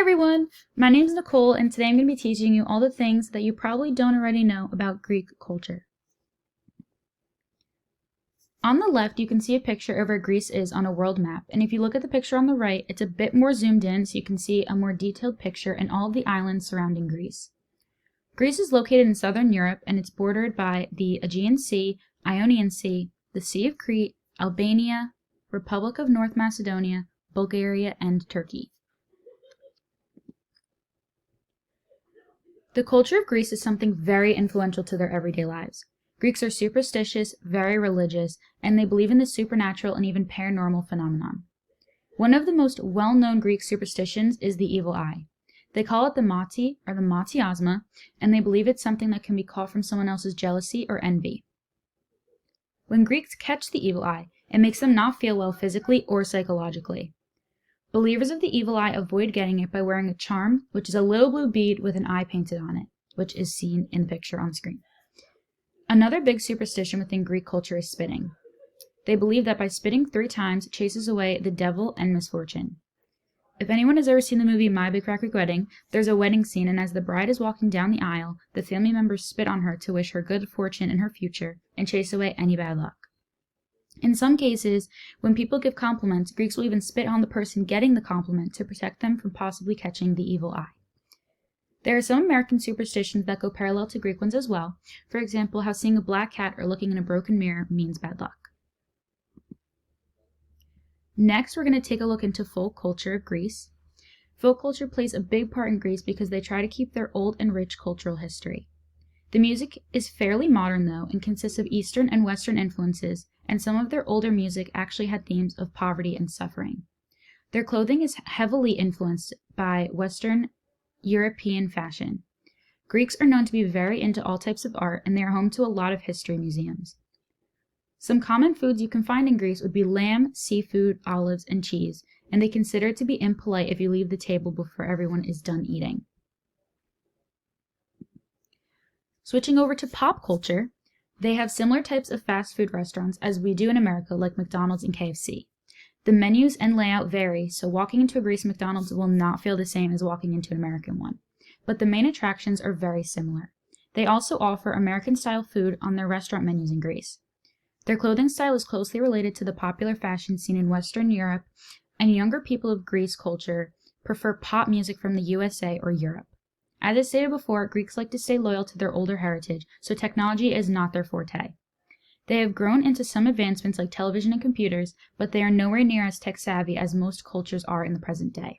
everyone! My name is Nicole, and today I'm going to be teaching you all the things that you probably don't already know about Greek culture. On the left, you can see a picture of where Greece is on a world map, and if you look at the picture on the right, it's a bit more zoomed in so you can see a more detailed picture and all of the islands surrounding Greece. Greece is located in southern Europe, and it's bordered by the Aegean Sea, Ionian Sea, the Sea of Crete, Albania, Republic of North Macedonia, Bulgaria, and Turkey. The culture of Greece is something very influential to their everyday lives. Greeks are superstitious, very religious, and they believe in the supernatural and even paranormal phenomenon. One of the most well-known Greek superstitions is the evil eye. They call it the mati, or the matiasma, and they believe it's something that can be caught from someone else's jealousy or envy. When Greeks catch the evil eye, it makes them not feel well physically or psychologically. Believers of the evil eye avoid getting it by wearing a charm, which is a little blue bead with an eye painted on it, which is seen in the picture on screen. Another big superstition within Greek culture is spitting. They believe that by spitting 3 times, it chases away the devil and misfortune. If anyone has ever seen the movie My Big Fat Greek Wedding, there's a wedding scene, and as the bride is walking down the aisle, the family members spit on her to wish her good fortune in her future and chase away any bad luck. In some cases, when people give compliments, Greeks will even spit on the person getting the compliment to protect them from possibly catching the evil eye. There are some American superstitions that go parallel to Greek ones as well. For example, how seeing a black cat or looking in a broken mirror means bad luck. Next, we're going to take a look into folk culture of Greece. Folk culture plays a big part in Greece because they try to keep their old and rich cultural history. The music is fairly modern though and consists of Eastern and Western influences, and some of their older music actually had themes of poverty and suffering. Their clothing is heavily influenced by Western European fashion. Greeks are known to be very into all types of art, and they are home to a lot of history museums. Some common foods you can find in Greece would be lamb, seafood, olives, and cheese, and they consider it to be impolite if you leave the table before everyone is done eating. Switching over to pop culture, they have similar types of fast food restaurants as we do in America, like McDonald's and KFC. The menus and layout vary, so walking into a Greece McDonald's will not feel the same as walking into an American one. But the main attractions are very similar. They also offer American-style food on their restaurant menus in Greece. Their clothing style is closely related to the popular fashion scene in Western Europe, and younger people of Greece culture prefer pop music from the USA or Europe. As I stated before, Greeks like to stay loyal to their older heritage, so technology is not their forte. They have grown into some advancements like television and computers, but they are nowhere near as tech-savvy as most cultures are in the present day.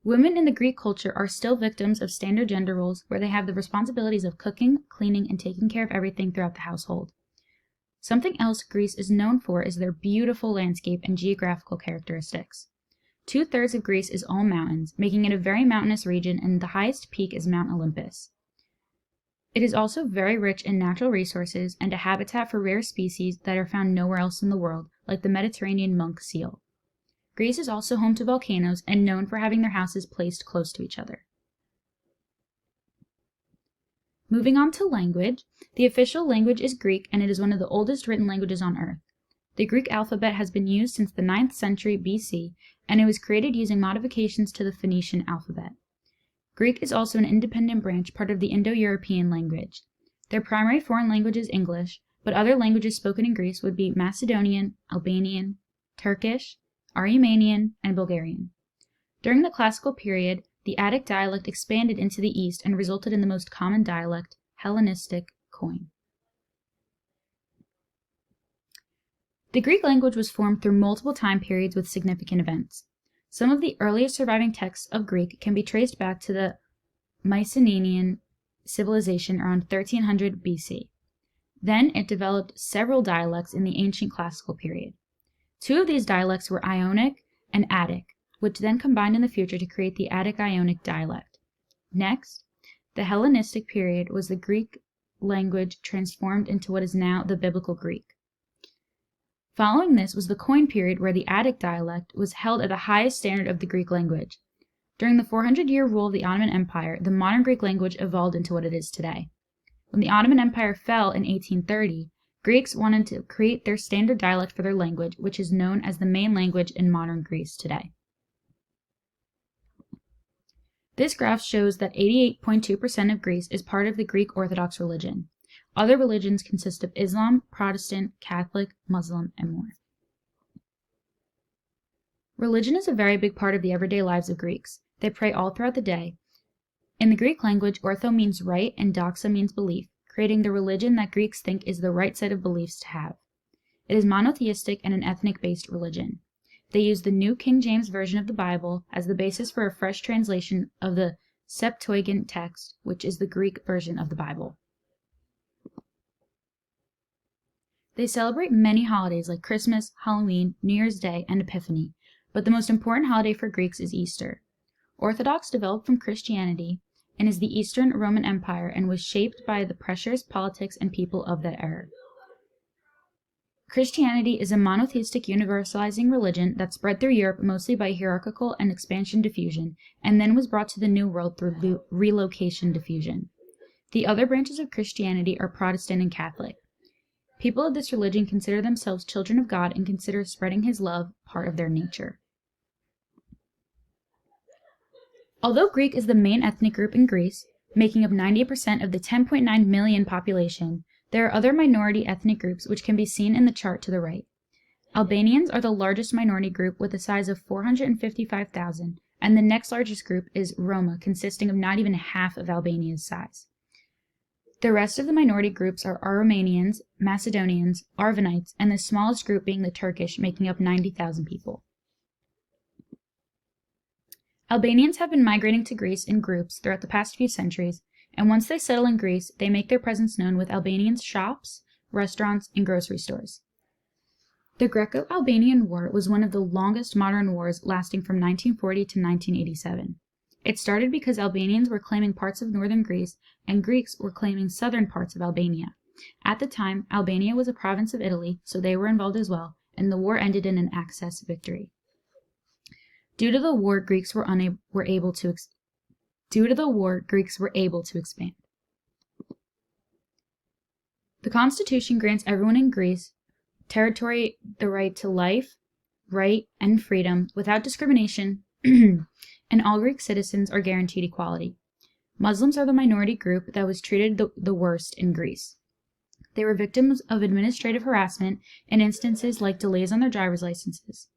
Women in the Greek culture are still victims of standard gender roles where they have the responsibilities of cooking, cleaning, and taking care of everything throughout the household. Something else Greece is known for is their beautiful landscape and geographical characteristics. 2/3 of Greece is all mountains, making it a very mountainous region, and the highest peak is Mount Olympus. It is also very rich in natural resources and a habitat for rare species that are found nowhere else in the world, like the Mediterranean monk seal. Greece is also home to volcanoes and known for having their houses placed close to each other. Moving on to language, the official language is Greek, and it is one of the oldest written languages on Earth. The Greek alphabet has been used since the 9th century BC, and it was created using modifications to the Phoenician alphabet. Greek is also an independent branch, part of the Indo-European language. Their primary foreign language is English, but other languages spoken in Greece would be Macedonian, Albanian, Turkish, Armenian, and Bulgarian. During the classical period, the Attic dialect expanded into the east and resulted in the most common dialect, Hellenistic Koine. The Greek language was formed through multiple time periods with significant events. Some of the earliest surviving texts of Greek can be traced back to the Mycenaean civilization around 1300 BC. Then it developed several dialects in the ancient classical period. 2 of these dialects were Ionic and Attic, which then combined in the future to create the Attic-Ionic dialect. Next, the Hellenistic period was the Greek language transformed into what is now the Biblical Greek. Following this was the Koine period, where the Attic dialect was held at the highest standard of the Greek language. During the 400-year rule of the Ottoman Empire, the modern Greek language evolved into what it is today. When the Ottoman Empire fell in 1830, Greeks wanted to create their standard dialect for their language, which is known as the main language in modern Greece today. This graph shows that 88.2% of Greece is part of the Greek Orthodox religion. Other religions consist of Islam, Protestant, Catholic, Muslim, and more. Religion is a very big part of the everyday lives of Greeks. They pray all throughout the day. In the Greek language, ortho means right and doxa means belief, creating the religion that Greeks think is the right set of beliefs to have. It is monotheistic and an ethnic-based religion. They use the New King James Version of the Bible as the basis for a fresh translation of the Septuagint text, which is the Greek version of the Bible. They celebrate many holidays like Christmas, Halloween, New Year's Day, and Epiphany, but the most important holiday for Greeks is Easter. Orthodox developed from Christianity and is the Eastern Roman Empire and was shaped by the pressures, politics, and people of that era. Christianity is a monotheistic universalizing religion that spread through Europe mostly by hierarchical and expansion diffusion, and then was brought to the New World through relocation diffusion. The other branches of Christianity are Protestant and Catholic. People of this religion consider themselves children of God and consider spreading His love part of their nature. Although Greek is the main ethnic group in Greece, making up 90% of the 10.9 million population, there are other minority ethnic groups which can be seen in the chart to the right. Albanians are the largest minority group with a size of 455,000, and the next largest group is Roma, consisting of not even half of Albania's size. The rest of the minority groups are Aromanians, Macedonians, Arvanites, and the smallest group being the Turkish, making up 90,000 people. Albanians have been migrating to Greece in groups throughout the past few centuries, and once they settle in Greece, they make their presence known with Albanian shops, restaurants, and grocery stores. The Greco-Albanian War was one of the longest modern wars, lasting from 1940 to 1987. It started because Albanians were claiming parts of northern Greece, and Greeks were claiming southern parts of Albania. At the time, Albania was a province of Italy, so they were involved as well, and the war ended in an Axis victory. Due to the war, Greeks were able to expand. The Constitution grants everyone in Greece territory the right to life, right, and freedom without discrimination, and all Greek citizens are guaranteed equality. Muslims are the minority group that was treated the worst in Greece. They were victims of administrative harassment and instances like delays on their driver's licenses.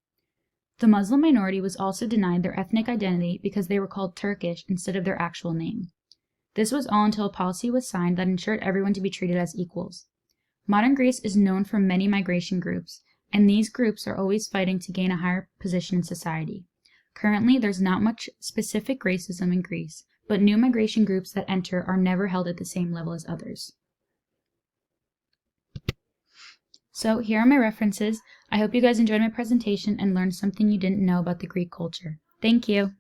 The Muslim minority was also denied their ethnic identity because they were called Turkish instead of their actual name. This was all until a policy was signed that ensured everyone to be treated as equals. Modern Greece is known for many migration groups, and these groups are always fighting to gain a higher position in society. Currently, there's not much specific racism in Greece, but new migration groups that enter are never held at the same level as others. So here are my references. I hope you guys enjoyed my presentation and learned something you didn't know about the Greek culture. Thank you.